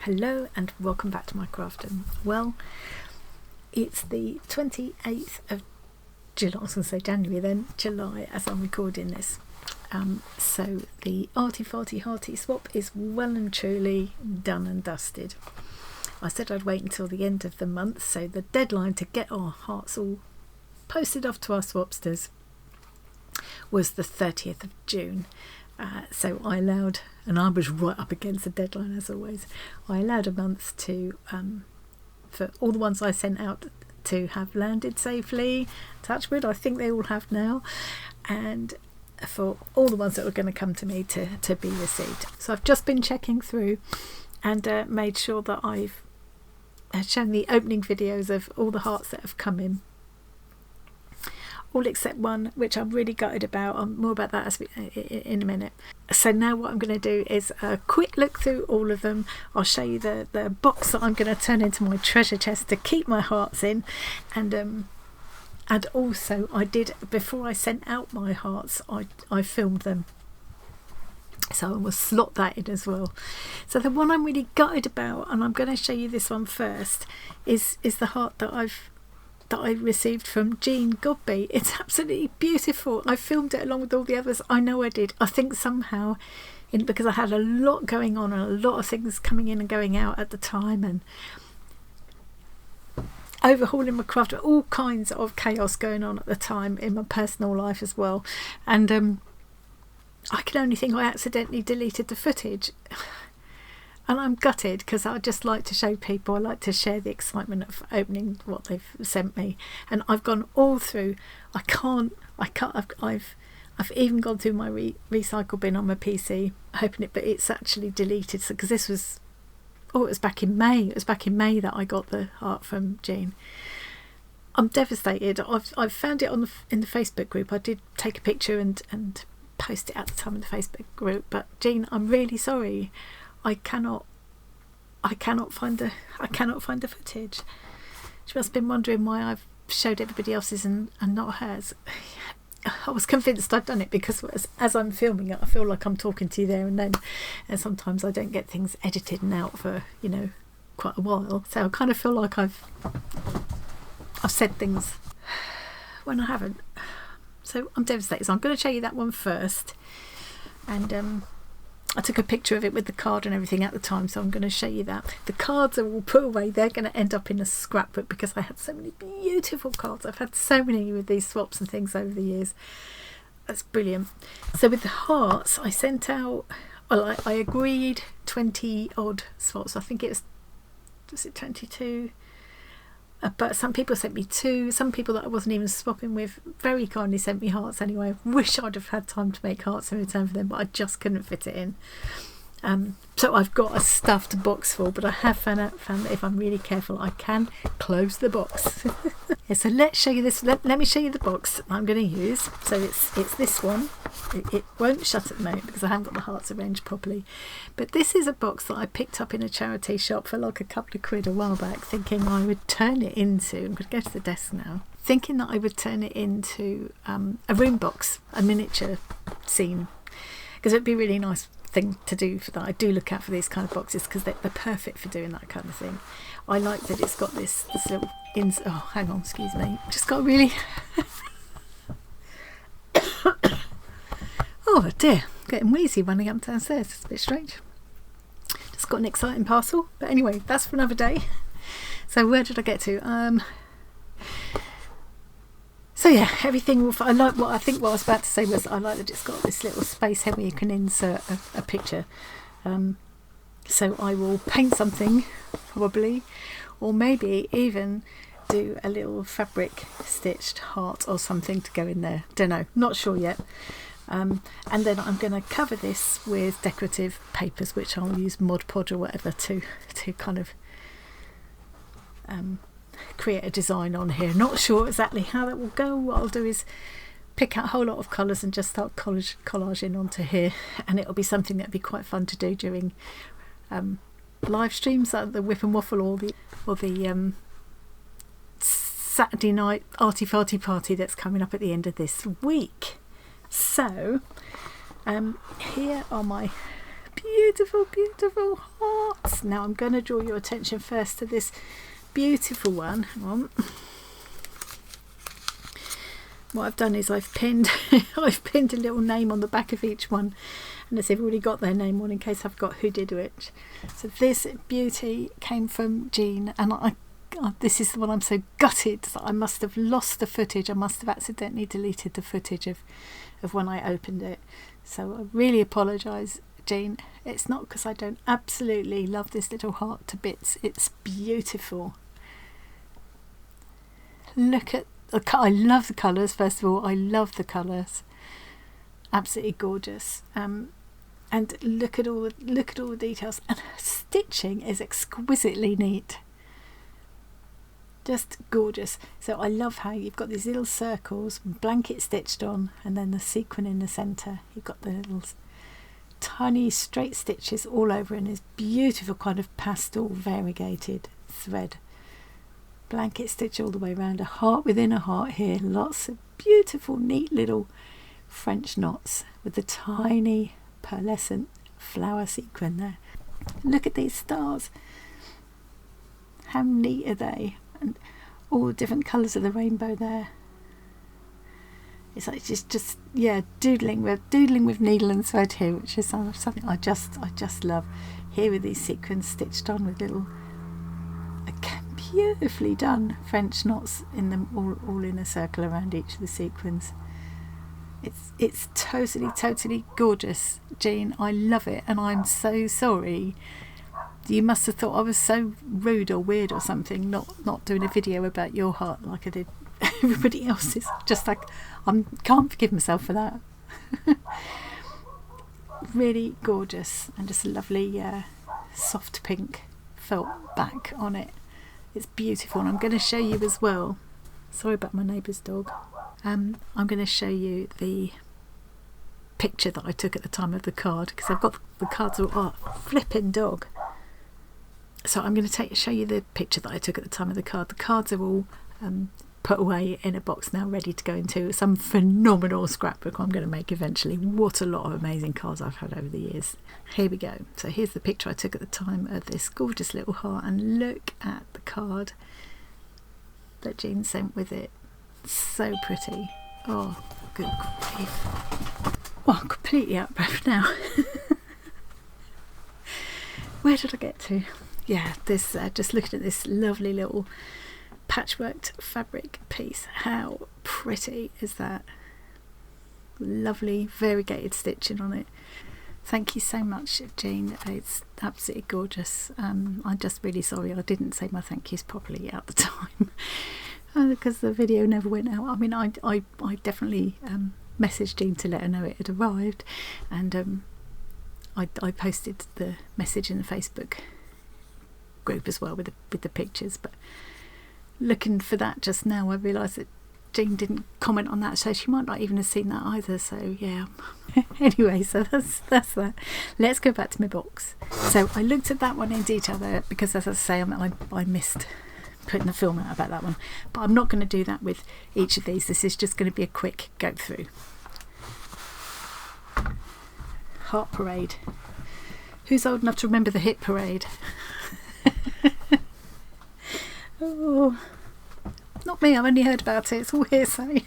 Hello and welcome back to my crafting. Well, it's the 28th of July, I was going to say January then, July as I'm recording this. So the Arty Farty Hearty swap is well and truly done and dusted. I said I'd wait until the end of the month, so the deadline to get our hearts all posted off to our Swapsters was the 30th of June. So I allowed, and I was right up against the deadline as always, I allowed a month to for all the ones I sent out to have landed safely. Touch wood, I think they all have now, and for all the ones that were going to come to me to be received. So I've just been checking through and made sure that I've shown the opening videos of all the hearts that have come in. All except one, which I'm really gutted about. More about that in a minute. So now what I'm going to do is a quick look through all of them. I'll show you the box that I'm going to turn into my treasure chest to keep my hearts in, and also I did, before I sent out my hearts, I filmed them, so I will slot that in as well. So the one I'm really gutted about, and I'm going to show you this one first, is the heart that I received from Jean Godby. It's absolutely beautiful. I filmed it along with all the others. I know I did. I think somehow, because I had a lot going on and a lot of things coming in and going out at the time, and overhauling my craft, all kinds of chaos going on at the time in my personal life as well, and I can only think I accidentally deleted the footage. And I'm gutted, because I just like to show people, I like to share the excitement of opening what they've sent me. And I've gone all through. I've even gone through my recycle bin on my PC, hoping it, but it's actually deleted. So, because this was, it was back in May. It was back in May that I got the heart from Jean. I'm devastated. I've found it in the Facebook group. I did take a picture and post it at the time in the Facebook group. But Jean, I'm really sorry. I cannot find the footage. She must have been wondering why I've showed everybody else's and not hers. I was convinced I'd done it because as I'm filming it, I feel like I'm talking to you there and then, and sometimes I don't get things edited and out for quite a while. So I kind of feel like I've said things when I haven't. So I'm devastated. So I'm going to show you that one first, and I took a picture of it with the card and everything at the time, so I'm going to show you that. The cards are all put away. They're going to end up in a scrapbook because I had so many beautiful cards. I've had so many with these swaps and things over the years. That's brilliant. So with the hearts, I sent out, well, I agreed 20 odd swaps. I think was it 22? But some people sent me 2. Some people that I wasn't even swapping with very kindly sent me hearts anyway. I wish I'd have had time to make hearts in return for them, but I just couldn't fit it in. So I've got a stuffed box full, but I have found that if I'm really careful, I can close the box. Yeah, so let's show you this. Let me show you the box I'm going to use. So it's this one. It won't shut at the moment because I haven't got the hearts arranged properly. But this is a box that I picked up in a charity shop for like a couple of quid a while back, thinking I would turn it into, I'm going to go to the desk now, thinking that I would turn it into a room box, a miniature scene, because it'd be a really nice thing to do for that. I do look out for these kind of boxes because they're perfect for doing that kind of thing. I like that it's got this little oh, hang on, excuse me, just got really oh dear, getting wheezy running up downstairs. It's a bit strange. Just got an exciting parcel, but anyway, that's for another day. So where did I get to? So yeah, everything will. I like what I was about to say was I like that it's got this little space here where you can insert a picture. So I will paint something probably, or maybe even do a little fabric stitched heart or something to go in there. Don't know, not sure yet. And then I'm going to cover this with decorative papers, which I'll use Mod Podge or whatever to kind of create a design on here. Not sure exactly how that will go. What I'll do is pick out a whole lot of colours and just start collaging onto here, and it'll be something that'd be quite fun to do during live streams, like the Whip and Waffle or the Saturday night Arty Farty Party that's coming up at the end of this week. So here are my beautiful hearts. this. Now I'm going to draw your attention first to this beautiful one. Hang on. What I've done is I've pinned I've pinned a little name on the back of each one, and as they've already got their name on in case I've got who did which. So this beauty came from Jean, and this is the one I'm so gutted that I must have lost the footage. I must have accidentally deleted the footage of when I opened it. So I really apologise, Jean. It's not because I don't absolutely love this little heart to bits. It's beautiful. Look at I love the colours. First of all, I love the colours. Absolutely gorgeous. And look at all the details. And her stitching is exquisitely neat. Just gorgeous. So I love how you've got these little circles, blanket stitched on, and then the sequin in the centre. You've got the little tiny straight stitches all over in this beautiful kind of pastel variegated thread. Blanket stitch all the way around, a heart within a heart here. Lots of beautiful, neat little French knots with the tiny pearlescent flower sequin there. Look at these stars. How neat are they? And all the different colours of the rainbow there. It's like just yeah, doodling with needle and thread here, which is something I just love. Here with these sequins stitched on with little beautifully done French knots in them, all in a circle around each of the sequins. It's totally gorgeous, Jean. I love it, and I'm so sorry. You must have thought I was so rude or weird or something, not doing a video about your heart like I did everybody else's. Just like can't forgive myself for that. Really gorgeous, and just a lovely soft pink felt back on it. It's beautiful, and I'm going to show you as well. Sorry about my neighbour's dog. I'm going to show you the picture that I took at the time of the card, because I've got the cards all flipping dog. So I'm going to show you the picture that I took at the time of the card. The cards are all put away in a box now, ready to go into some phenomenal scrapbook I'm going to make eventually. What a lot of amazing cards I've had over the years. Here we go. So here's the picture I took at the time of this gorgeous little heart, and look at the card that Jean sent with it. So pretty. Oh, good grief. Well, I'm completely out of breath now. Where did I get to? Yeah, this just looking at this lovely little patchworked fabric piece. How pretty is that? Lovely variegated stitching on it. Thank you so much, Jean. It's absolutely gorgeous. I'm just really sorry I didn't say my thank yous properly at the time because the video never went out. I mean, I definitely messaged Jean to let her know it had arrived, and I posted the message in the Facebook group as well with the pictures. But looking for that just now, I realised that Jean didn't comment on that, so she might not even have seen that either. So yeah. Anyway, so that's that. Let's go back to my box. So I looked at that one in detail there because, as I say, I missed putting the film out about that one. But I'm not going to do that with each of these. This is just going to be a quick go through. Heart Parade. Who's old enough to remember the Hit Parade? Oh, not me. I've only heard about it. It's all hearsay.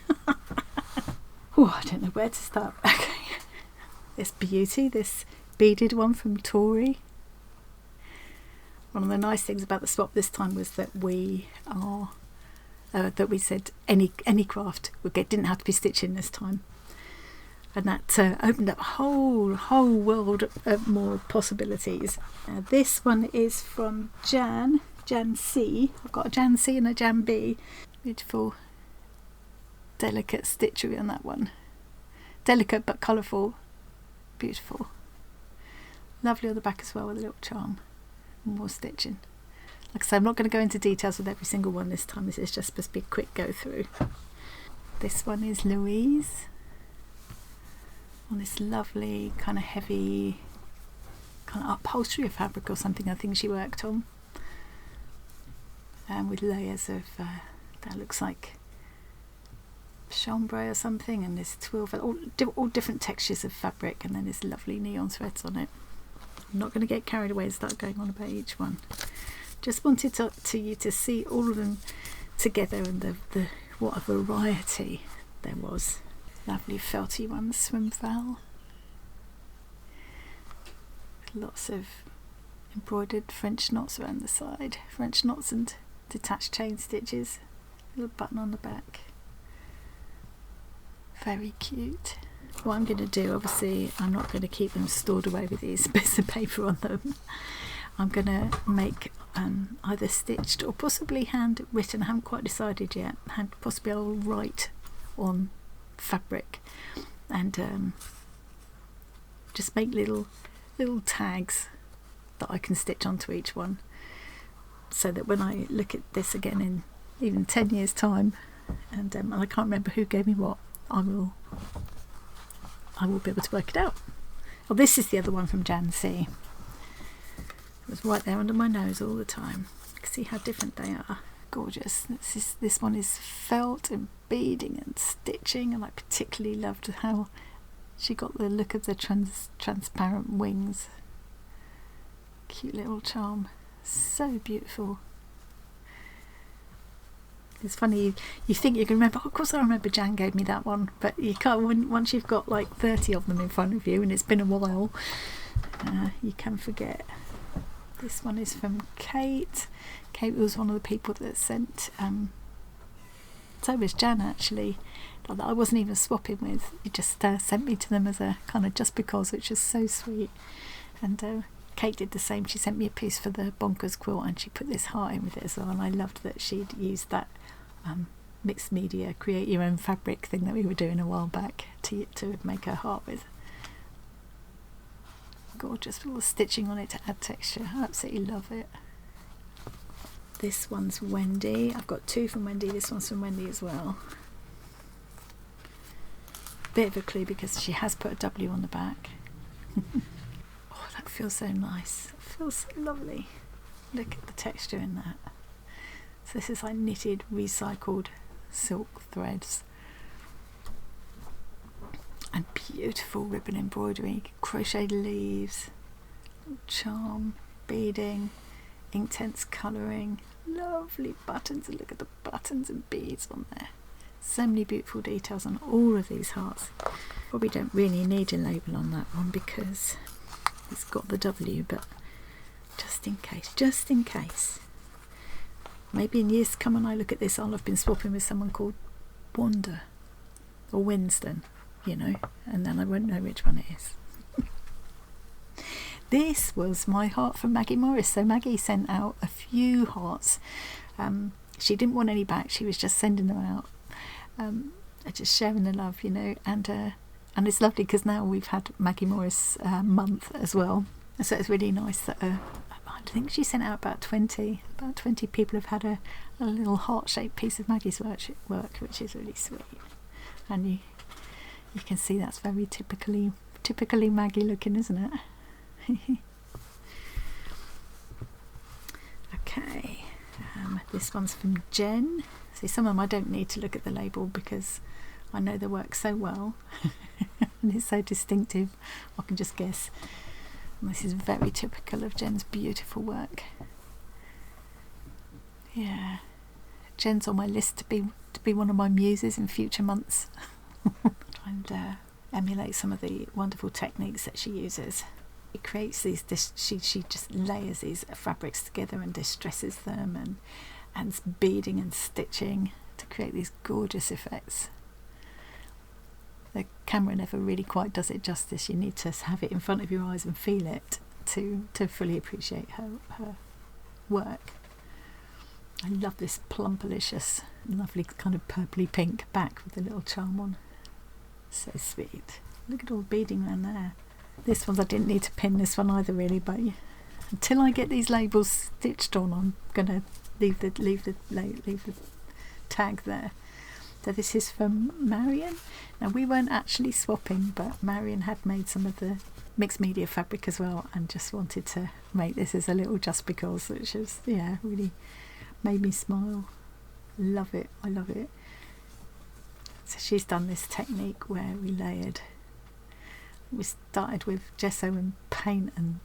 Oh, I don't know where to start. Okay, this beauty, this beaded one from Tory. One of the nice things about the swap this time was that we said any craft didn't have to be stitching this time, and that opened up a whole world of more possibilities. This one is from Jan C. I've got a Jan C and a Jan B. Beautiful, delicate stitchery on that one. Delicate but colourful. Beautiful. Lovely on the back as well with a little charm. More stitching. Like I say, I'm not going to go into details with every single one this time. This is just supposed to be a quick go through. This one is Louise. On this lovely kind of heavy kind of upholstery of fabric or something I think she worked on. With layers of that looks like chambray or something, and this twill, all different textures of fabric, and then there's lovely neon threads on it. I'm not going to get carried away and start going on about each one. Just wanted you to see all of them together, and the what a variety there was. Lovely felty ones from Val. Lots of embroidered French knots around the side, French knots and detached chain stitches. Little button on the back. Very cute. What I'm going to do, obviously, I'm not going to keep them stored away with these bits of paper on them. I'm going to make either stitched or possibly handwritten. I haven't quite decided yet. Possibly I'll write on fabric and just make little tags that I can stitch onto each one, so that when I look at this again in even 10 years time, and I can't remember who gave me what, I will be able to work it out. Oh, this is the other one from Jan C. It was right there under my nose all the time. You can see how different they are. Gorgeous. This one is felt and beading and stitching, and I particularly loved how she got the look of the transparent wings. Cute little charm. So beautiful. It's funny, you think you can remember, oh, of course I remember Jan gave me that one, but you can't, once you've got like 30 of them in front of you and it's been a while, you can forget. This one is from Kate. Kate was one of the people that sent, so was Jan actually, that I wasn't even swapping with. He just sent me to them as a kind of just because, which is so sweet. And Kate did the same. She sent me a piece for the Bonkers quilt and she put this heart in with it as well, and I loved that she'd used that mixed media, create your own fabric thing that we were doing a while back to make her heart with. Gorgeous little stitching on it to add texture. I absolutely love it. This one's Wendy. I've got two from Wendy. This one's from Wendy as well. Bit of a clue because she has put a W on the back. Oh, that feels so nice. It feels so lovely. Look at the texture in that. So this is like knitted, recycled silk threads. And beautiful ribbon embroidery, crocheted leaves, charm, beading, intense colouring, lovely buttons, and look at the buttons and beads on there. So many beautiful details on all of these hearts. Probably don't really need a label on that one because it's got the W, but just in case. Maybe in years to come when I look at this, I'll have been swapping with someone called Wanda or Winston, you know, and then I won't know which one it is. This was my heart from Maggie Morris. So Maggie sent out a few hearts. She didn't want any back. She was just sending them out, just sharing the love, you know. And it's lovely because now we've had Maggie Morris month as well. So it's really nice that I think she sent out about 20 people have had a little heart-shaped piece of Maggie's work, which is really sweet. And you can see that's very typically Maggie looking, isn't it? Okay, this one's from Jen. See, some of them I don't need to look at the label because I know the work so well and it's so distinctive, I can just guess. And this is very typical of Jen's beautiful work. Yeah, Jen's on my list to be one of my muses in future months. And emulate some of the wonderful techniques that she uses. It creates these. She just layers these fabrics together and distresses them, and beading and stitching to create these gorgeous effects. The camera never really quite does it justice. You need to have it in front of your eyes and feel it to fully appreciate her work. I love this plumpalicious, lovely kind of purpley pink back with the little charm on. So sweet. Look at all the beading around there. This one I didn't need to pin this one either really, but until I get these labels stitched on, I'm gonna leave the tag there. So this is from Marion. Now we weren't actually swapping, but Marion had made some of the mixed media fabric as well and just wanted to make this as a little just because, which is, yeah, really made me smile. Love it. I love it. So she's done this technique where we layered We started with gesso and paint, and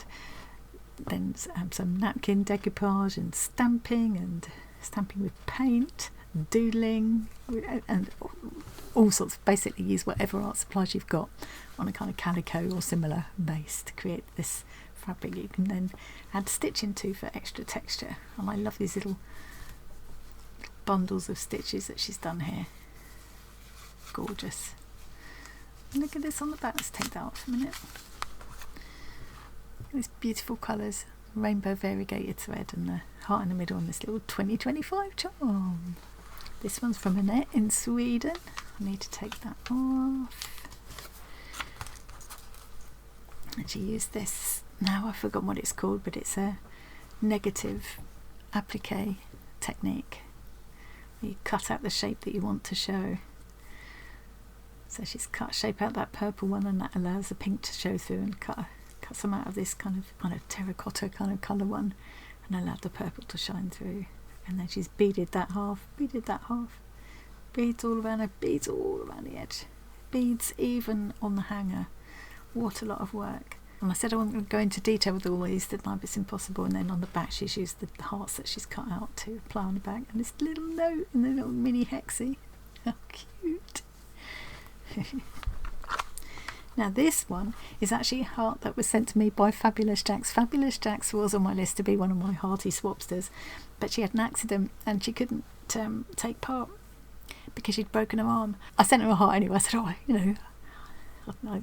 then some napkin decoupage and stamping with paint, doodling, and all sorts. Basically use whatever art supplies you've got on a kind of calico or similar base to create this fabric you can then add stitching to for extra texture. And I love these little bundles of stitches that she's done here. Gorgeous. Look at this on the back. Let's take that off for a minute. These beautiful colours, rainbow variegated thread, and the heart in the middle, and this little 2025 charm. This one's from Annette in Sweden. I need to take that off. And she used this, now I've forgotten what it's called, but it's a negative applique technique. You cut out the shape that you want to show. So she's cut shape out that purple one, and that allows the pink to show through, and cut some out of this kind of terracotta kind of colour one, and allowed the purple to shine through. And then she's beaded that half, beads all around her, beads all around the edge, beads even on the hanger. What a lot of work. And I said I wasn't going to go into detail with all these, didn't I? But it's impossible. And then on the back she's used the hearts that she's cut out to apply on the back, and this little note in the little mini hexie. How cute. Now this one is actually a heart that was sent to me by Fabulous Jax. Fabulous Jax was on my list to be one of my Hearty Swapsters, but she had an accident and she couldn't take part because she'd broken her arm. I sent her a heart anyway. I said, oh, you know,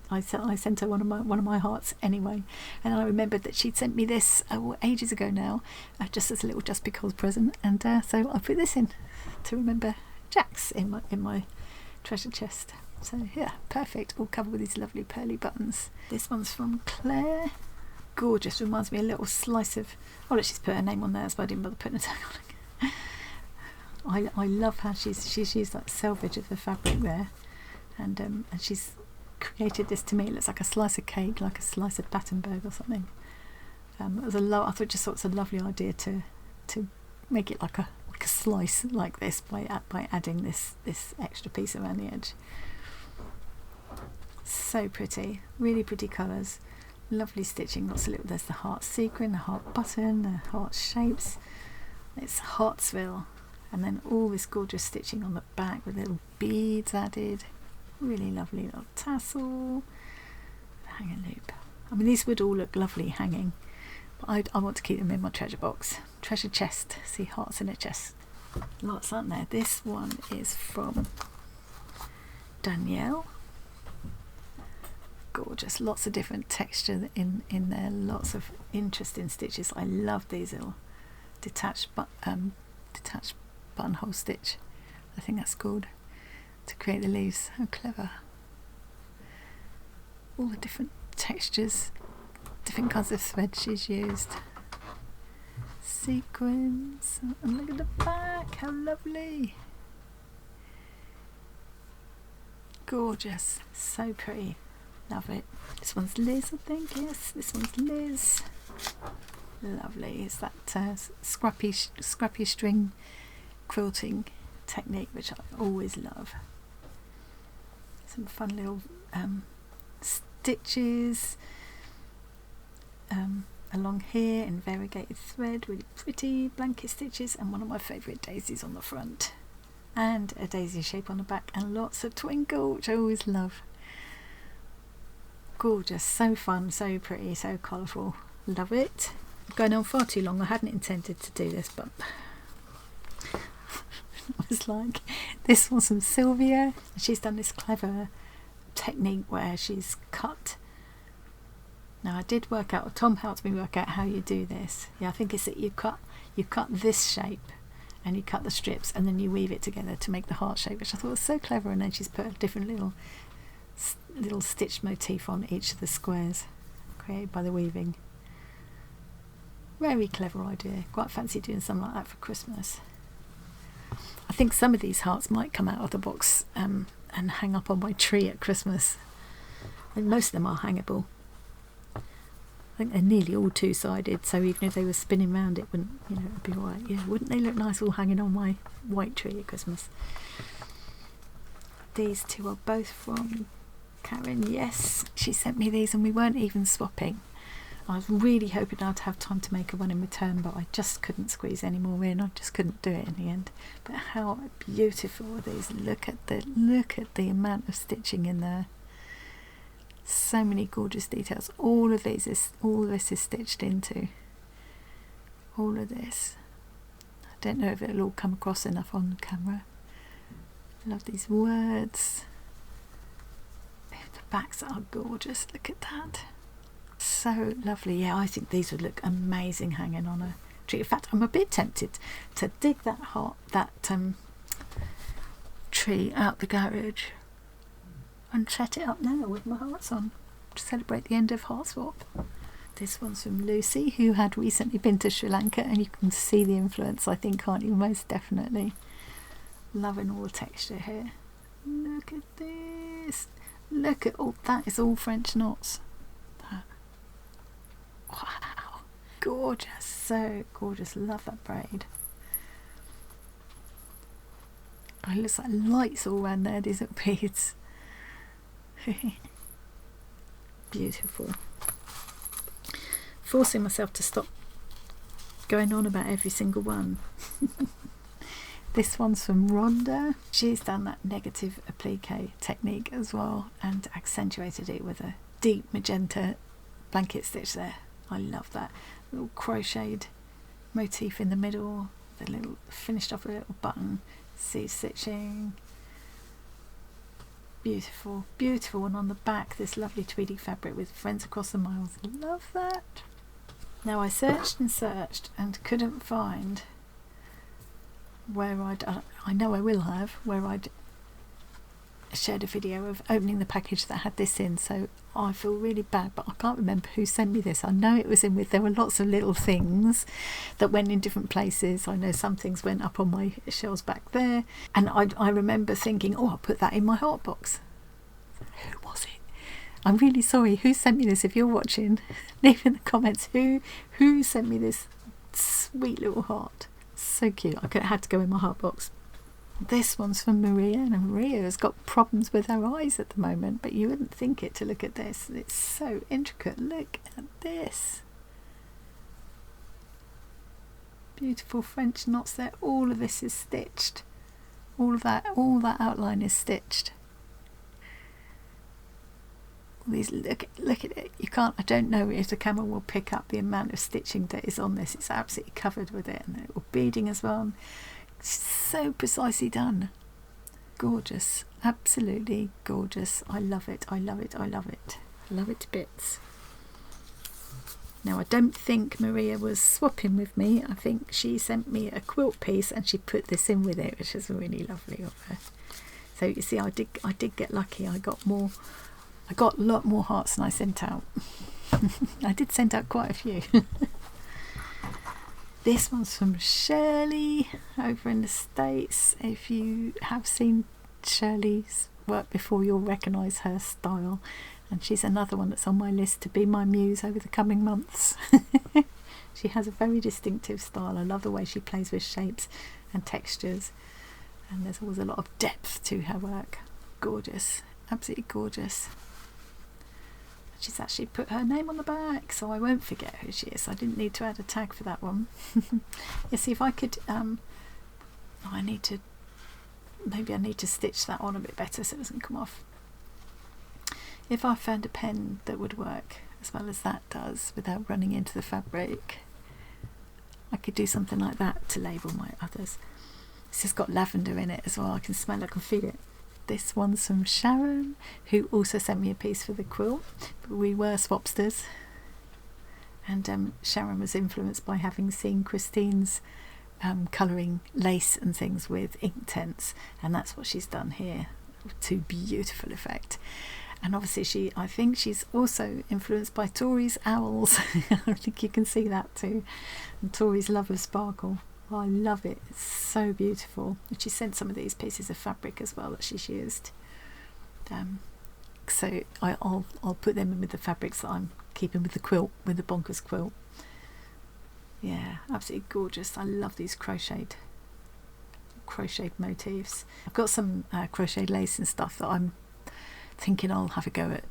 I sent her one of my hearts anyway. And I remembered that she'd sent me this ages ago now, just as a little just because present, and so I put this in to remember Jax in my treasure chest. So yeah, perfect, all covered with these lovely pearly buttons. This one's from Claire. Gorgeous, reminds me a little slice of, oh look, she's put her name on there, so I didn't bother putting a tag on. I love how she's used like salvage of the fabric there, and she's created this. To me it looks like a slice of cake, like a slice of Battenberg or something. It was I thought just it's a lovely idea to make it like a slice like this by adding this extra piece around the edge. So pretty, really pretty colours, lovely stitching, lots of little, there's the heart sequin, the heart button, the heart shapes, it's Heartsville, and then all this gorgeous stitching on the back with little beads added, really lovely little tassel, hanging loop. I mean, these would all look lovely hanging, but I want to keep them in my treasure box, treasure chest. See, hearts in a chest, lots, aren't there? This one is from Danielle. Gorgeous, lots of different texture in there, lots of interesting stitches. I love these little detached buttonhole stitch, I think that's called, to create the leaves. How clever. All the different textures, different kinds of thread she's used, sequins, and look at the back, how lovely. Gorgeous, so pretty. Love it. This one's Liz, I think. Yes, this one's Liz. Lovely. It's that scrappy string quilting technique, which I always love. Some fun little stitches along here in variegated thread, really pretty blanket stitches, and one of my favourite daisies on the front, and a daisy shape on the back, and lots of twinkle, which I always love. Gorgeous, so fun, so pretty, so colourful. Love it. I'm going on far too long. I hadn't intended to do this, but I was like, this was from Sylvia. She's done this clever technique where she's cut. Now I did work out, Tom helped me work out how you do this. Yeah, I think it's that you cut this shape and you cut the strips and then you weave it together to make the heart shape, which I thought was so clever. And then she's put a different little stitch motif on each of the squares created by the weaving. Very clever idea. Quite fancy doing something like that for Christmas. I think some of these hearts might come out of the box and hang up on my tree at Christmas. And most of them are hangable. I think they're nearly all two-sided, so even if they were spinning round, it wouldn't, it'd be alright. Yeah, wouldn't they look nice all hanging on my white tree at Christmas? These two are both from Karen, yes, she sent me these and we weren't even swapping. I was really hoping I'd have time to make a one in return, but I just couldn't squeeze any more in. I just couldn't do it in the end. But how beautiful are these? Look at the amount of stitching in there. So many gorgeous details. All of this is stitched into. All of this. I don't know if it'll all come across enough on camera. I love these words. The backs are gorgeous. Look at that. So lovely. Yeah, I think these would look amazing hanging on a tree. In fact, I'm a bit tempted to dig that tree out the garage and set it up now with my hearts on to celebrate the end of Heart Swap. This one's from Lucy, who had recently been to Sri Lanka, and you can see the influence, I think, can't you? Most definitely. Loving all the texture here. Look at this. Look at all that. Is all French knots. Wow, gorgeous, so gorgeous. Love that braid. Oh, it looks like lights all around there, these little beads. Beautiful. Forcing myself to stop going on about every single one. This one's from Rhonda. She's done that negative applique technique as well and accentuated it with a deep magenta blanket stitch there. I love that little crocheted motif in the middle, the little finished off a little button, seed stitching. Beautiful, beautiful. And on the back, this lovely tweedy fabric with Friends Across the Miles. Love that. Now I searched and searched and couldn't find where I know I will have, where I'd shared a video of opening the package that had this in, so I feel really bad, but I can't remember who sent me this. I know it was in with, there were lots of little things that went in different places. I know some things went up on my shelves back there, and I remember thinking, oh, I'll put that in my heart box. Who was it? I'm really sorry. Who sent me this? If you're watching, leave in the comments who sent me this sweet little heart. So cute. I could have had to go in my heart box. This one's from Maria, and Maria has got problems with her eyes at the moment, but you wouldn't think it to look at this. It's so intricate. Look at this. Beautiful French knots there. All of this is stitched. All that outline is stitched. All these, look at it. You can't, I don't know if the camera will pick up the amount of stitching that is on this. It's absolutely covered with it, and a little beading as well. So precisely done. Gorgeous, absolutely gorgeous. I love it, I love it, I love it. I love it to bits. Now I don't think Maria was swapping with me. I think she sent me a quilt piece and she put this in with it, which is really lovely of her. So you see, I did get lucky. I got a lot more hearts than I sent out. I did send out quite a few. This one's from Shirley over in the States. If you have seen Shirley's work before, you'll recognise her style, and she's another one that's on my list to be my muse over the coming months. She has a very distinctive style. I love the way she plays with shapes and textures, and there's always a lot of depth to her work. Gorgeous, absolutely gorgeous. She's actually put her name on the back, so I won't forget who she is. I didn't need to add a tag for that one. Yeah, see if I could, maybe I need to stitch that on a bit better so it doesn't come off. If I found a pen that would work as well as that does without running into the fabric, I could do something like that to label my others. This has got lavender in it as well. I can smell it, I can feel it. This one's from Sharon, who also sent me a piece for the quilt. But we were swapsters, and Sharon was influenced by having seen Christine's colouring lace and things with Inktense, and that's what she's done here to beautiful effect. And obviously I think she's also influenced by Tori's owls. I think you can see that too, and Tori's love of sparkle. I love it. It's so beautiful. And she sent some of these pieces of fabric as well that she's used. So I'll put them in with the fabrics that I'm keeping with the quilt, with the Bonkers quilt. Yeah, absolutely gorgeous. I love these crocheted motifs. I've got some crocheted lace and stuff that thinking I'll have a go at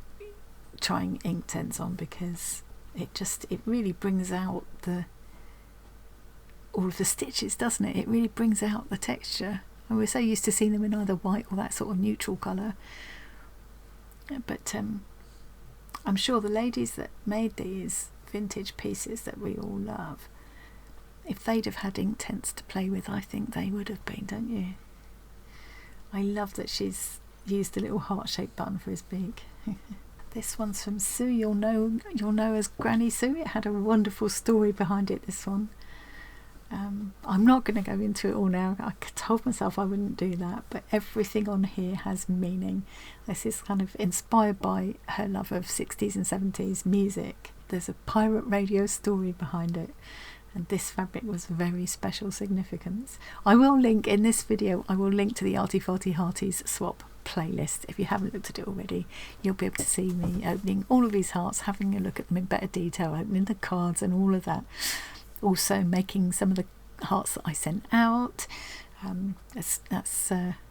trying Inktense on, because it really brings out all of the stitches, doesn't it? It really brings out the texture, and we're so used to seeing them in either white or that sort of neutral colour. But I'm sure the ladies that made these vintage pieces that we all love, if they'd have had Inktense to play with, I think they would have been, don't you? I love that she's used a little heart-shaped button for his beak. This one's from Sue. You'll know as Granny Sue. It had a wonderful story behind it, this one. I'm not going to go into it all now. I told myself I wouldn't do that, but everything on here has meaning. This is kind of inspired by her love of 60s and 70s music. There's a pirate radio story behind it, and this fabric was very special significance. I will link in this video, I will link to the Arty Farty Hearties swap playlist. If you haven't looked at it already, you'll be able to see me opening all of these hearts, having a look at them in better detail, opening the cards and all of that. Also making some of the hearts that I sent out.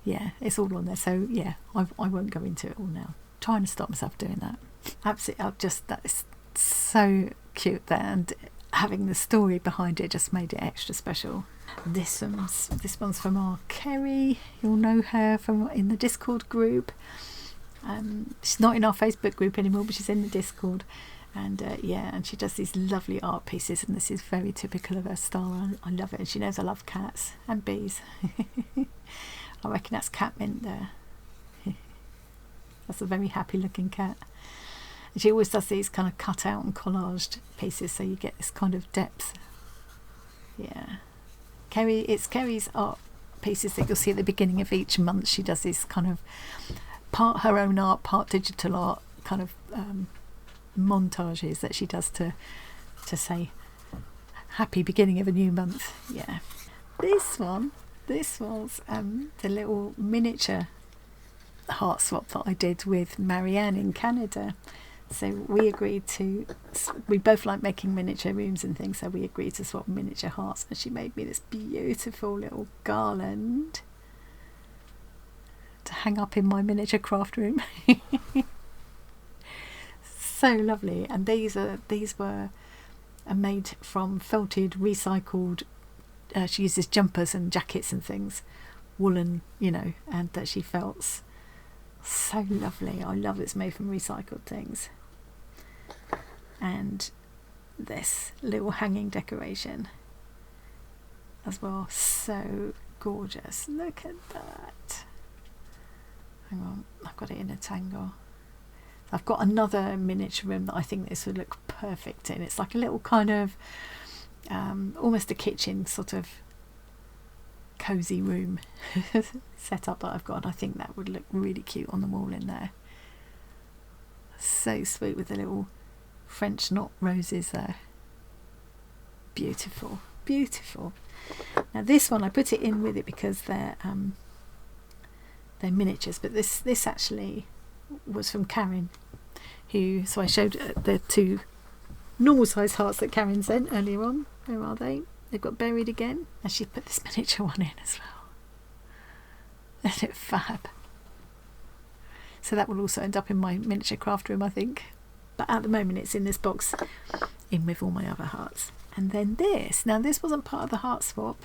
Yeah, it's all on there. So yeah, I won't go into it all now. Trying to stop myself doing that. Absolutely, that is so cute there, and having the story behind it just made it extra special. This one's from our Kerry. You'll know her from in the Discord group. She's not in our Facebook group anymore, but she's in the Discord. And yeah, and she does these lovely art pieces, and this is very typical of her style. I love it, and she knows I love cats and bees. I reckon that's cat mint there. That's a very happy looking cat. And she always does these kind of cut out and collaged pieces, so you get this kind of depth. Yeah, it's Kerry's art pieces that you'll see at the beginning of each month. She does this kind of part her own art, part digital art, kind of montages that she does to say happy beginning of a new month. Yeah, this was the little miniature heart swap that I did with Marianne in Canada. So we both like making miniature rooms and things, so we agreed to swap miniature hearts, and she made me this beautiful little garland to hang up in my miniature craft room. So lovely. And these were made from felted, recycled, she uses jumpers and jackets and things, woolen, and that she felts. So lovely. I love it's made from recycled things. And this little hanging decoration as well, so gorgeous. Look at that. Hang on, I've got it in a tangle. I've got another miniature room that I think this would look perfect in. It's like a little kind of almost a kitchen sort of cozy room set up that I've got, and I think that would look really cute on the wall in there. So sweet with the little French knot roses there. Beautiful, beautiful. Now this one I put it in with it because they're miniatures, but this actually was from Karen, so I showed the two normal size hearts that Karen sent earlier on. Where are they? They've got buried again, and she put this miniature one in as well. Isn't it fab? So that will also end up in my miniature craft room, I think, but at the moment it's in this box in with all my other hearts. And then this wasn't part of the heart swap,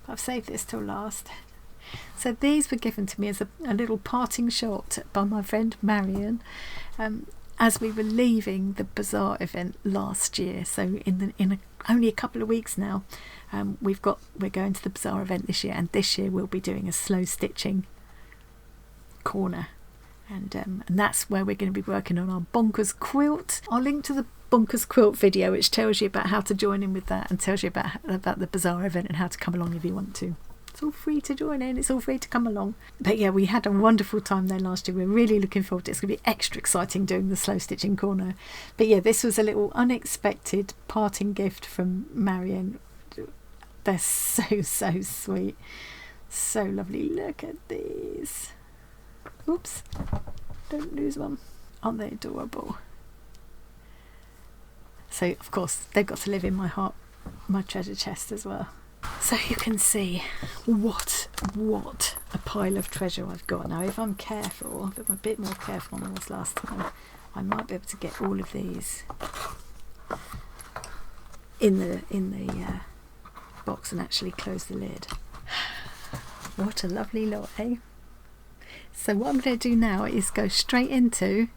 but I've saved this till last. So these were given to me as a little parting shot by my friend Marion as we were leaving the bazaar event last year. So only a couple of weeks now, we're going to the bazaar event this year, and this year we'll be doing a slow stitching corner, and that's where we're going to be working on our bonkers quilt. I'll link to the bonkers quilt video, which tells you about how to join in with that and tells you about the bazaar event and how to come along if you want to. It's all free to join in, it's all free to come along. But yeah, we had a wonderful time there last year. We're really looking forward to it. It's going to be extra exciting doing the slow stitching corner. But yeah, this was a little unexpected parting gift from Marion. They're so sweet, so lovely. Look at these. Oops, don't lose one. Aren't they adorable? So of course they've got to live in my heart, my treasure chest as well. So you can see what a pile of treasure I've got. Now if I'm careful, if I'm a bit more careful than I was last time, I might be able to get all of these in the box and actually close the lid. What a lovely lot, eh? So what I'm going to do now is go straight into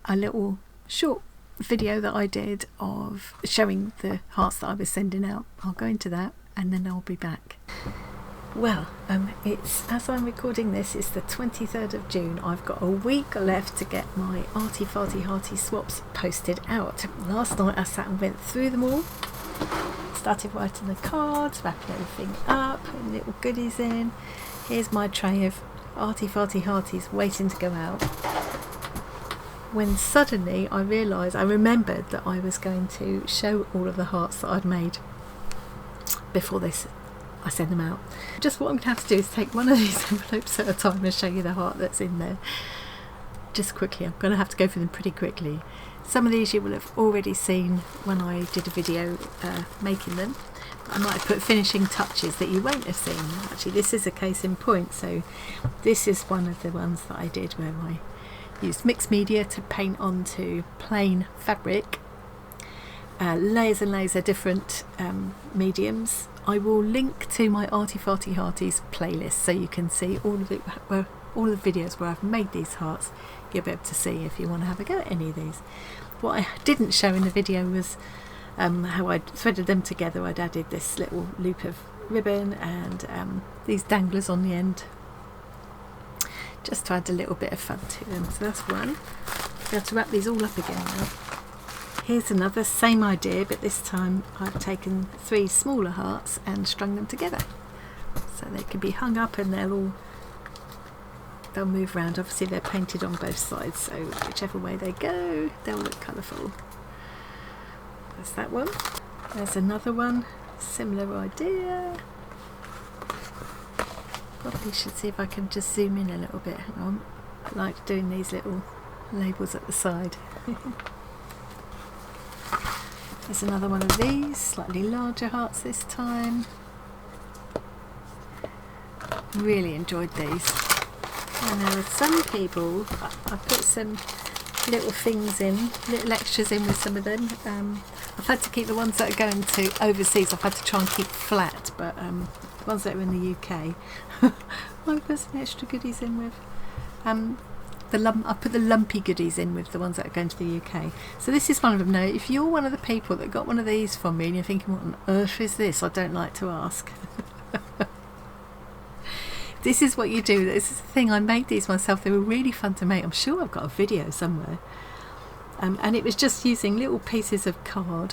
a little short video that I did of showing the hearts that I was sending out. I'll go into that and then I'll be back. Well, it's, as I'm recording this, it's the 23rd of June. I've got a week left to get my Arty Farty Hearty swaps posted out. Last night I sat and went through them all, started writing the cards, wrapping everything up, putting little goodies in. Here's my tray of Arty Farty Hearties waiting to go out. When suddenly I remembered that I was going to show all of the hearts that I'd made before I send them out. Just what I'm going to have to do is take one of these envelopes at a time and show you the heart that's in there. Just quickly, I'm going to have to go through them pretty quickly. Some of these you will have already seen when I did a video making them. I might have put finishing touches that you won't have seen. Actually, this is a case in point. So this is one of the ones that I did where I used mixed media to paint onto plain fabric, layers and layers of different mediums. I will link to my Arty Farty Hearties playlist so you can see all of it, all the videos where I've made these hearts. You'll be able to see if you want to have a go at any of these. What I didn't show in the video was how I'd threaded them together. I'd added this little loop of ribbon and these danglers on the end, just to add a little bit of fun to them. So that's one. I have to wrap these all up again now. Here's another, same idea, but this time I've taken 3 smaller hearts and strung them together. So they can be hung up and they'll move around. Obviously they're painted on both sides, so whichever way they go, they'll look colourful. There's that one. There's another one, similar idea. Probably should see if I can just zoom in a little bit. Hang on. I like doing these little labels at the side. There's another one of these, slightly larger hearts this time. Really enjoyed these. And there are some people, I put some little things in, little extras in with some of them. I've had to keep the ones that are going to overseas, I've had to try and keep flat, but the ones that are in the UK, I put some extra goodies in with. I put the lumpy goodies in with the ones that are going to the UK. So this is one of them. Now, if you're one of the people that got one of these from me and you're thinking, what on earth is this? I don't like to ask. This is what you do. This is the thing. I made these myself. They were really fun to make. I'm sure I've got a video somewhere. And it was just using little pieces of card,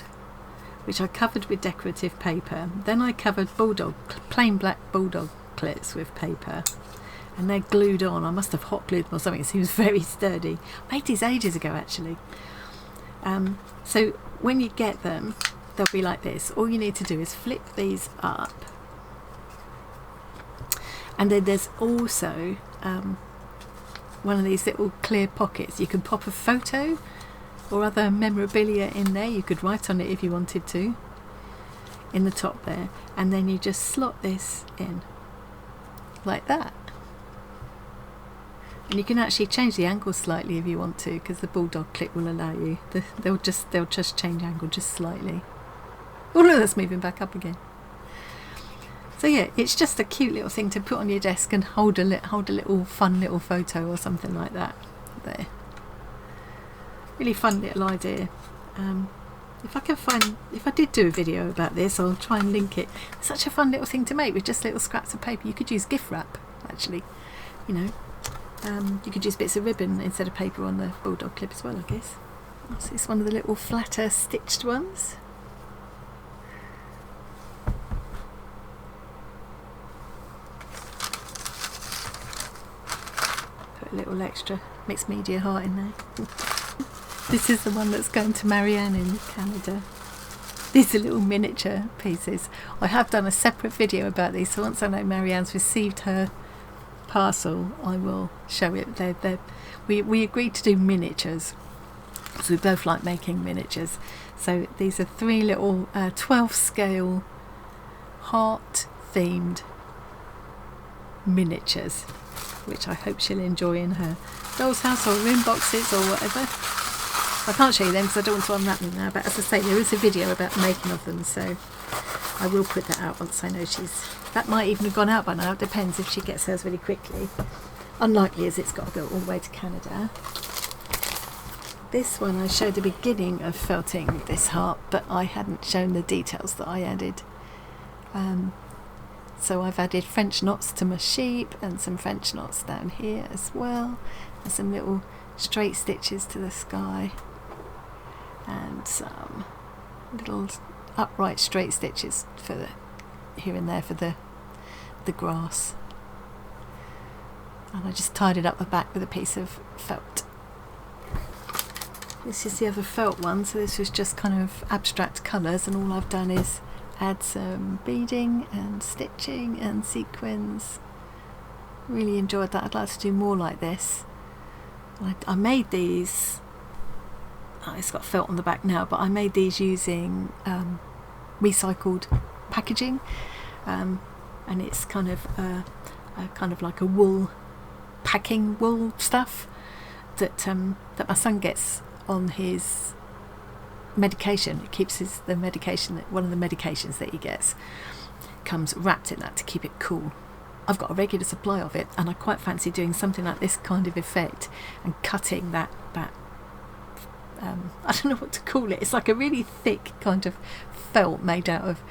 which I covered with decorative paper. Then I covered plain black bulldog clips with paper. And they're glued on. I must have hot glued them or something. It seems very sturdy. I made these ages ago, actually. So when you get them, they'll be like this. All you need to do is flip these up. And then there's also one of these little clear pockets. You can pop a photo or other memorabilia in there. You could write on it if you wanted to, in the top there. And then you just slot this in like that. And you can actually change the angle slightly if you want to, because the bulldog clip will allow you. They'll just change angle just slightly. Oh no, that's moving back up again. So yeah, it's just a cute little thing to put on your desk and hold a little fun little photo or something like that. There. Really fun little idea. If I did do a video about this, I'll try and link it. It's such a fun little thing to make with just little scraps of paper. You could use gift wrap, actually, you know. You could use bits of ribbon instead of paper on the bulldog clip as well, I guess. So it's one of the little flatter stitched ones. Put a little extra mixed media heart in there. This is the one that's going to Marianne in Canada. These are little miniature pieces. I have done a separate video about these, so once I know Marianne's received her parcel, I will show it. We agreed to do miniatures, so we both like making miniatures. So these are 3 little 12 scale heart themed miniatures, which I hope she'll enjoy in her doll's house or room boxes or whatever. I can't show you them because I don't want to unwrap them now, but as I say, there is a video about the making of them, so I will put that out once I know that might even have gone out by now. It depends if she gets hers really quickly. Unlikely, as it's got to go all the way to Canada. This one I showed the beginning of felting this heart, but I hadn't shown the details that I added. So I've added French knots to my sheep and some French knots down here as well, and some little straight stitches to the sky and some little upright straight stitches for the here and there for the grass. And I just tied it up the back with a piece of felt. This is the other felt one, so this was just kind of abstract colours, and all I've done is add some beading and stitching and sequins. Really enjoyed that. I'd like to do more like this. I made these, it's got felt on the back now, but I made these using recycled packaging, and it's kind of like a wool packing wool stuff that my son gets on his medication. It keeps the medication, one of the medications that he gets comes wrapped in that to keep it cool. I've got a regular supply of it, and I quite fancy doing something like this kind of effect and cutting that I don't know what to call it. It's like a really thick kind of felt made out of,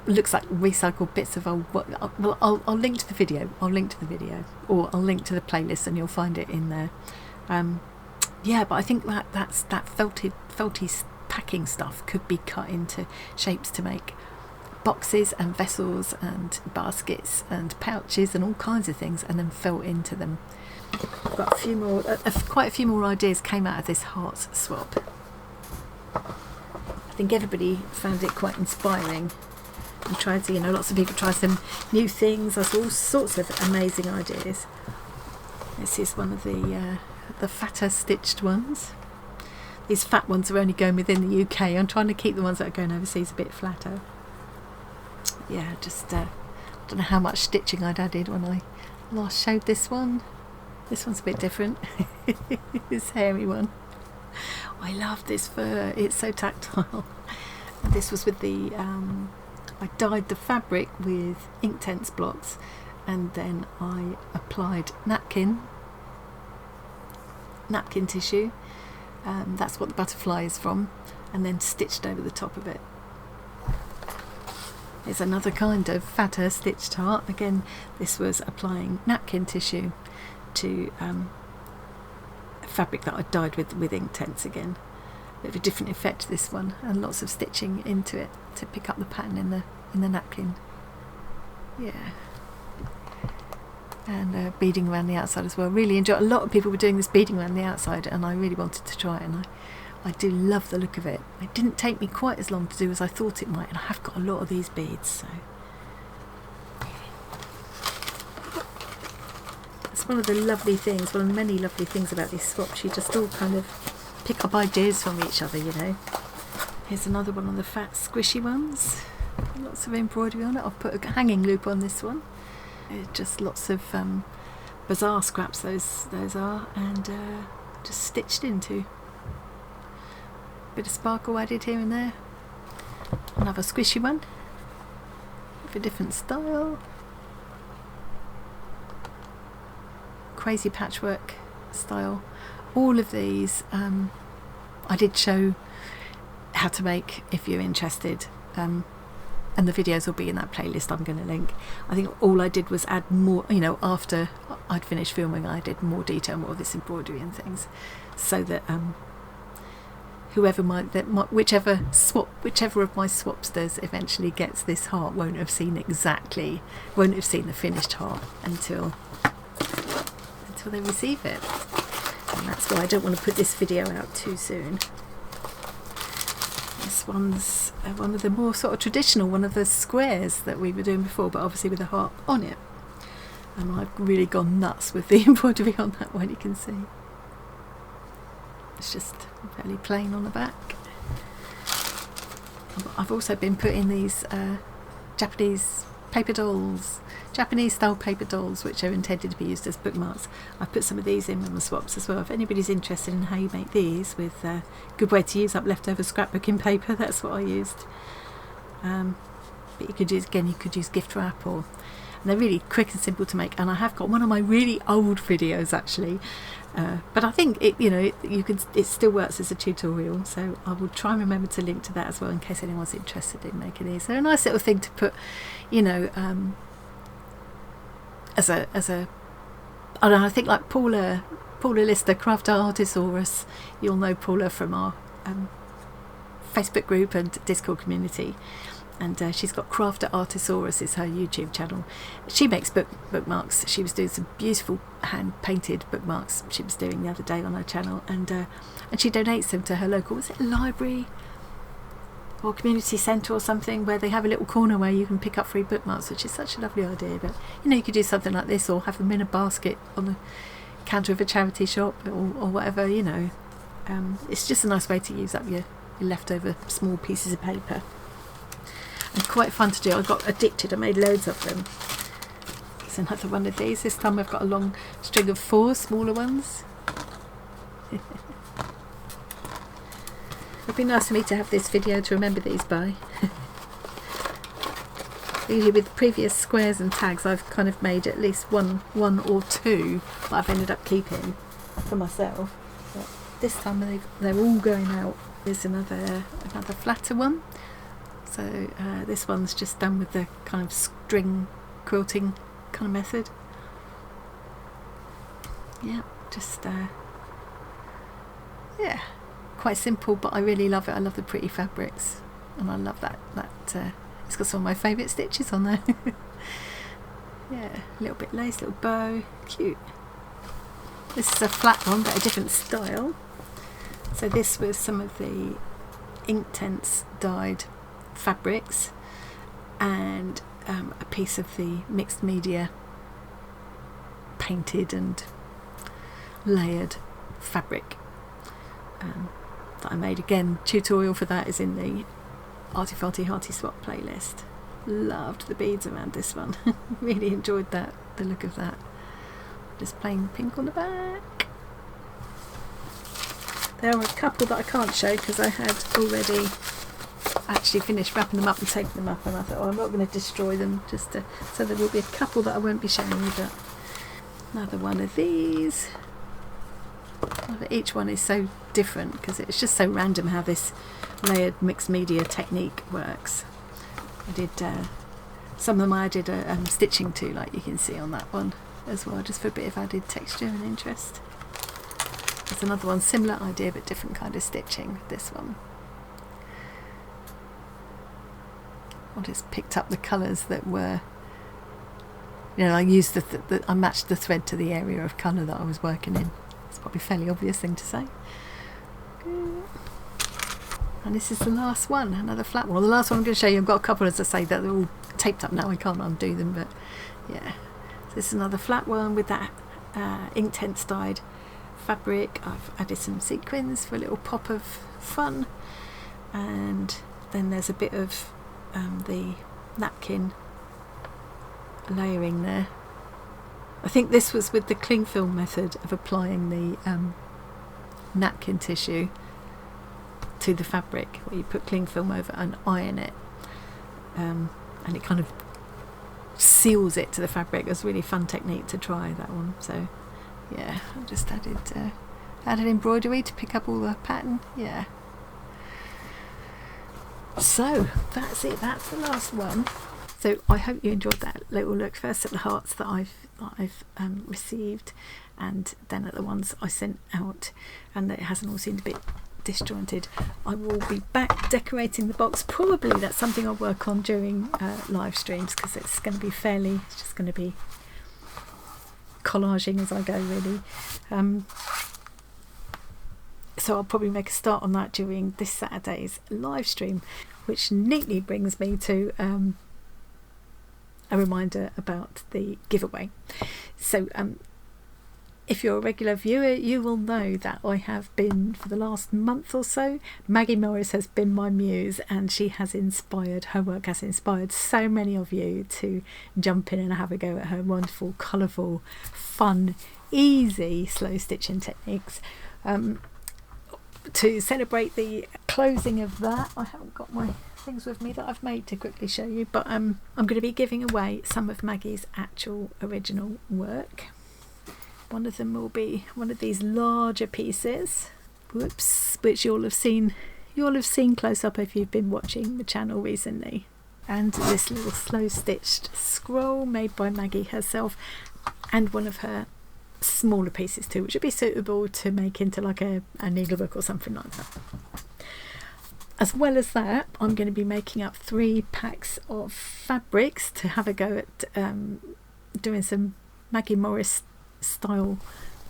looks like recycled bits of old. Well, I'll link to the video. Or I'll link to the playlist, and you'll find it in there. Yeah, but I think that felty packing stuff could be cut into shapes to make boxes and vessels and baskets and pouches and all kinds of things, and then felt into them. I've got a few more, quite a few more ideas came out of this heart swap. I think everybody found it quite inspiring and tried to, lots of people tried some new things. There's all sorts of amazing ideas. This is one of the fatter stitched ones. These fat ones are only going within the UK. I'm trying to keep the ones that are going overseas a bit flatter. Yeah, just don't know how much stitching I'd added when I last showed this one. This one's a bit different. This hairy one. I love this fur. It's so tactile. And this was with the I dyed the fabric with Inktense blocks, and then I applied napkin tissue. That's what the butterfly is from, and then stitched over the top of it. It's another kind of fatter stitched heart. Again, this was applying napkin tissue to fabric that I dyed with Inktense again. Bit of a different effect, this one, and lots of stitching into it to pick up the pattern in the napkin. Yeah. And beading around the outside as well. Really enjoyed. A lot of people were doing this beading around the outside, and I really wanted to try it, and I do love the look of it. It didn't take me quite as long to do as I thought it might, and I have got a lot of these beads, so it's one of the lovely things, one of the many lovely things about these swaps. You just all kind of pick up ideas from each other, Here's another one of the fat squishy ones. Lots of embroidery on it. I've put a hanging loop on this one. Just lots of bazaar scraps those are, and just stitched into. Bit of sparkle added here and there. Another squishy one with a different style. Crazy patchwork style. All of these I did show how to make if you're interested, and the videos will be in that playlist I'm going to link. I think all I did was add more, after I'd finished filming, I did more detail, more of this embroidery and things, so that whichever of my swapsters eventually gets this heart won't have seen the finished heart until they receive it. And that's why I don't want to put this video out too soon. This one's one of the more sort of traditional, one of the squares that we were doing before, but obviously with a heart on it. And I've really gone nuts with the embroidery on that one, you can see. It's just fairly plain on the back. I've also been putting these Japanese paper dolls, Japanese style paper dolls, which are intended to be used as bookmarks. I've put some of these in on the swaps as well. If anybody's interested in how you make these with a good way to use up leftover scrapbooking paper, that's what I used. But you could use, again, you could use gift wrap, or, and they're really quick and simple to make. And I have got one of my really old videos actually, but I think it, you know, it still works as a tutorial, so I will try and remember to link to that as well in case anyone's interested in making these. They're a nice little thing to put, you know, as a I don't know, I think like Paula Lister, Craft Artisaurus, you'll know Paula from our Facebook group and Discord community, and she's got Crafter Artisaurus is her YouTube channel. She makes bookmarks. She was doing some beautiful hand painted bookmarks she was doing the other day on her channel, and she donates them to her local, was it a library or community centre or something, where they have a little corner where you can pick up free bookmarks, which is such a lovely idea. But you know, you could do something like this, or have them in a basket on the counter of a charity shop, or whatever, you know. It's just a nice way to use up your leftover small pieces of paper, and quite fun to do. I got addicted, I made loads of them. It's another one of these. This time I've got a long string of 4 smaller ones. It'd be nice for me to have this video to remember these by. Usually with previous squares and tags I've kind of made at least one or 2 that I've ended up keeping for myself. But this time they're all going out. There's another flatter one. So this one's just done with the kind of string quilting kind of method. Yeah, just yeah, quite simple, but I really love it. I love the pretty fabrics, and I love that it's got some of my favourite stitches on there. Yeah, a little bit lace, little bow, cute. This is a flat one, but a different style. So this was some of the Inktense dyed fabrics, and a piece of the mixed media painted and layered fabric that I made. Again, tutorial for that is in the Arty Farty Hearty swap playlist. Loved the beads around this one. Really enjoyed that, the look of that. Just plain pink on the back. There are a couple that I can't show because I had already actually finished wrapping them up and taking them up, and I thought, oh, I'm not going to destroy them, so there will be a couple that I won't be showing you. But another one of these. Each one is so different because it's just so random how this layered mixed media technique works. I did some of them I did stitching to, like you can see on that one as well, just for a bit of added texture and interest. There's another one, similar idea but different kind of stitching. This one, I just picked up the colours that were, you know, I used I matched the thread to the area of colour that I was working in. It's probably a fairly obvious thing to say. And this is the last one, another flat one. Well, the last one I'm going to show you, I've got a couple, as I say, that they're all taped up now. I can't undo them, but yeah. So this is another flat one with that Inktense dyed fabric. I've added some sequins for a little pop of fun, and then there's a bit of the napkin layering there. I think this was with the cling film method of applying the napkin tissue to the fabric, where you put cling film over and iron it, and it kind of seals it to the fabric. It was a really fun technique to try, that one. So yeah, I just added embroidery to pick up all the pattern. Yeah, so that's it, that's the last one. So I hope you enjoyed that little look, first at the hearts that I've received, and then at the ones I sent out, and that it hasn't all seemed a bit disjointed. I will be back decorating the box. Probably that's something I'll work on during live streams, because it's going to be it's just going to be collaging as I go, really. So I'll probably make a start on that during this Saturday's live stream, which neatly brings me to a reminder about the giveaway. So if you're a regular viewer, you will know that I have been, for the last month or so, Maggie Morris has been my muse, and she has inspired, her work has inspired so many of you to jump in and have a go at her wonderful, colourful, fun, easy slow stitching techniques. To celebrate the closing of that, I haven't got my things with me that I've made to quickly show you, but I'm going to be giving away some of Maggie's actual original work. One of them will be one of these larger pieces, which you'll have seen close up if you've been watching the channel recently, and this little slow stitched scroll made by Maggie herself, and one of her smaller pieces too, which would be suitable to make into like a needlebook or something like that. As well as that, I'm going to be making up 3 packs of fabrics to have a go at doing some Maggie Morris style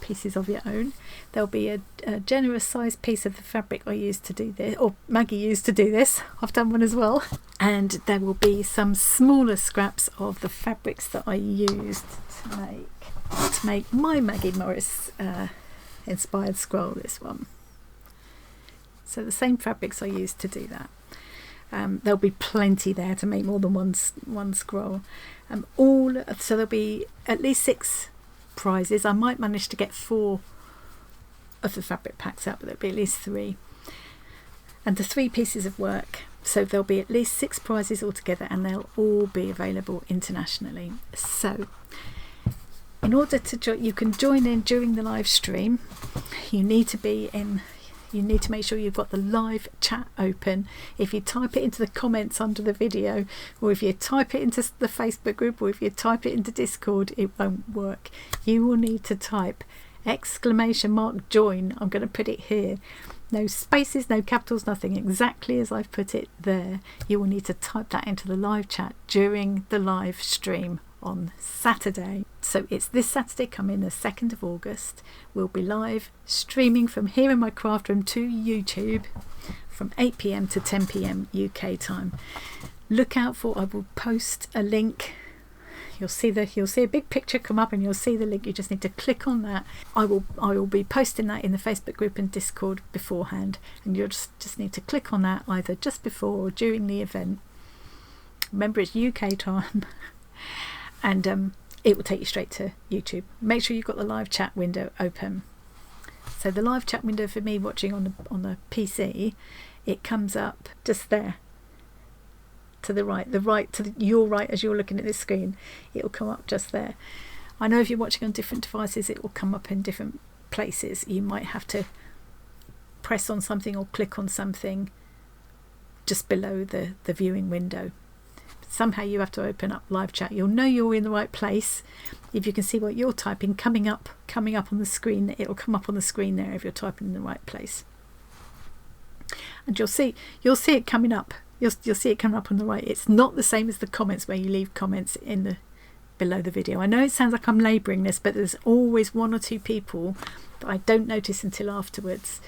pieces of your own. There'll be a generous sized piece of the fabric I used to do this, or Maggie used to do this. I've done one as well. And there will be some smaller scraps of the fabrics that I used to make my Maggie Morris inspired scroll, this one. So the same fabrics I used to do that. There'll be plenty there to make more than one scroll. So there'll be at least 6 prizes. I might manage to get 4 of the fabric packs out, but there'll be at least 3. And the 3 pieces of work, so there'll be at least 6 prizes altogether, and they'll all be available internationally. So in order to you can join in during the live stream. You need to make sure you've got the live chat open. If you type it into the comments under the video, or if you type it into the Facebook group, or if you type it into Discord, it won't work. You will need to type !join. I'm going to put it here. No spaces, no capitals, nothing. Exactly as I've put it there. You will need to type that into the live chat during the live stream on Saturday. So it's this Saturday coming, the 2nd of August. We'll be live streaming from here in my craft room to YouTube from 8 PM to 10 PM UK time. Look out for, I will post a link. You'll see a big picture come up, and you'll see the link. You just need to click on that. I will be posting that in the Facebook group and Discord beforehand, and you'll just need to click on that either just before or during the event. Remember, it's UK time. And it will take you straight to YouTube. Make sure you've got the live chat window open. So the live chat window for me watching on the PC, it comes up just there, to the right, your right as you're looking at this screen. It will come up just there. I know if you're watching on different devices, it will come up in different places. You might have to press on something or click on something just below the viewing window. Somehow you have to open up live chat. You'll know you're in the right place if you can see what you're typing coming up on the screen. It'll come up on the screen there if you're typing in the right place, and you'll see it coming up. You'll see it coming up on the right. It's not the same as the comments, where you leave comments below the video. I know it sounds like I'm labouring this, but there's always 1 or 2 people that I don't notice until afterwards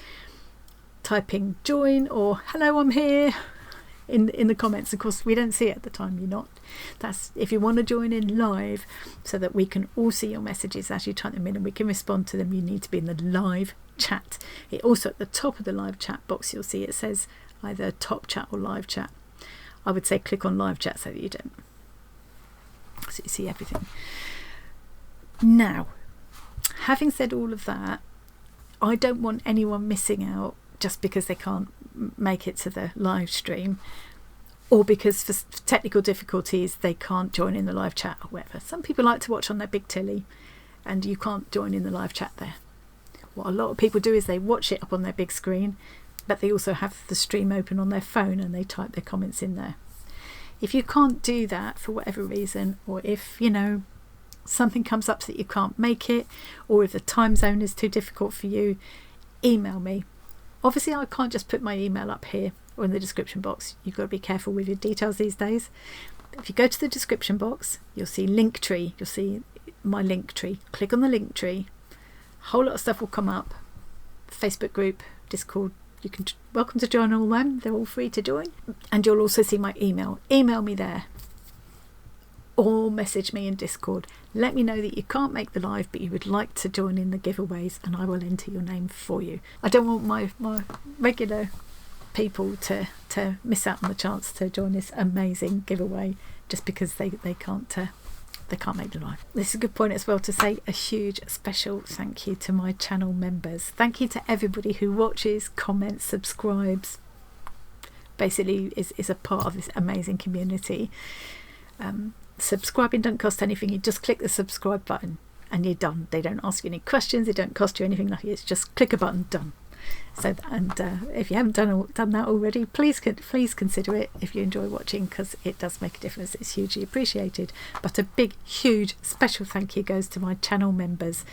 typing join or hello, I'm here in the comments. Of course, we don't see it at the time. That's if you want to join in live so that we can all see your messages as you type them in and we can respond to them. You need to be in the live chat. It also, at the top of the live chat box, you'll see it says either top chat or live chat. I would say click on live chat so that you don't, so you see everything. Now, having said all of that, I don't want anyone missing out just because they can't make it to the live stream, or because for technical difficulties they can't join in the live chat or whatever. Some people like to watch on their big telly and you can't join in the live chat there. What a lot of people do is they watch it up on their big screen, but they also have the stream open on their phone and they type their comments in there. If you can't do that for whatever reason, or if something comes up so that you can't make it, or if the time zone is too difficult for you, email me. Obviously I can't just put my email up here or in the description box. You've got to be careful with your details these days. If you go to the description box, you'll see Linktree. You'll see my Linktree. Click on the Linktree. A whole lot of stuff will come up. Facebook group, Discord. You can welcome to join all them. They're all free to join. And you'll also see my email. Email me there. or message me in Discord. Let me know that you can't make the live but you would like to join in the giveaways, and I will enter your name for you. I don't want my regular people to miss out on the chance to join this amazing giveaway just because they can't make the live. This is a good point as well to say a huge special thank you to my channel members. Thank you to everybody who watches, comments, subscribes, basically is a part of this amazing community. Subscribing doesn't cost anything. You just click the subscribe button and you're done. They don't ask you any questions, it don't cost you anything, like it's just click a button, done. So, and if you haven't done that already, please consider it if you enjoy watching, because it does make a difference. It's hugely appreciated. But a big, huge, special thank you goes to my channel members.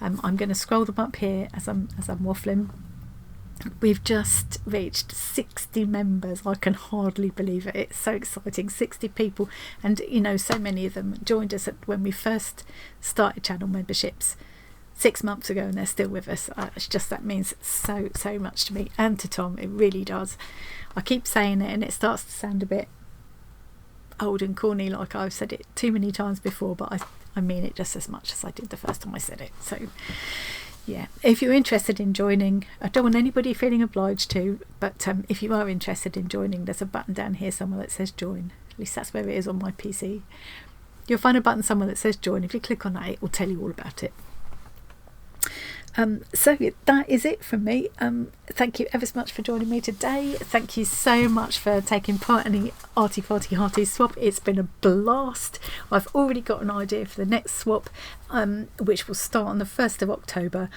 I'm going to scroll them up here as I'm waffling. We've just reached 60 members. I can hardly believe it. It's so exciting. 60 people, and you know, so many of them joined us when we first started channel memberships 6 months ago, and they're still with us. That means so much to me and to Tom. It really does. I keep saying it and it starts to sound a bit old and corny, like I've said it too many times before, but I mean it just as much as I did the first time I said it. So yeah, if you're interested in joining, I don't want anybody feeling obliged to, but if you are interested in joining, there's a button down here somewhere that says join. At least that's where it is on my PC. You'll find a button somewhere that says join. If you click on that, it will tell you all about it. So that is it from me. Thank you ever so much for joining me today. Thank you so much for taking part in the Arty Farty Hearty swap. It's been a blast. I've already got an idea for the next swap, which will start on the 1st of October,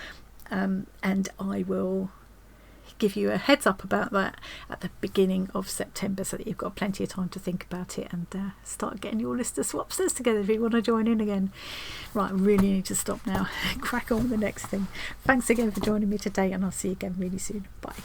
and I will give you a heads up about that at the beginning of September, so that you've got plenty of time to think about it and start getting your list of swapsters together if you want to join in again. Right, I really need to stop now. Crack on with the next thing. Thanks again for joining me today, and I'll see you again really soon. Bye.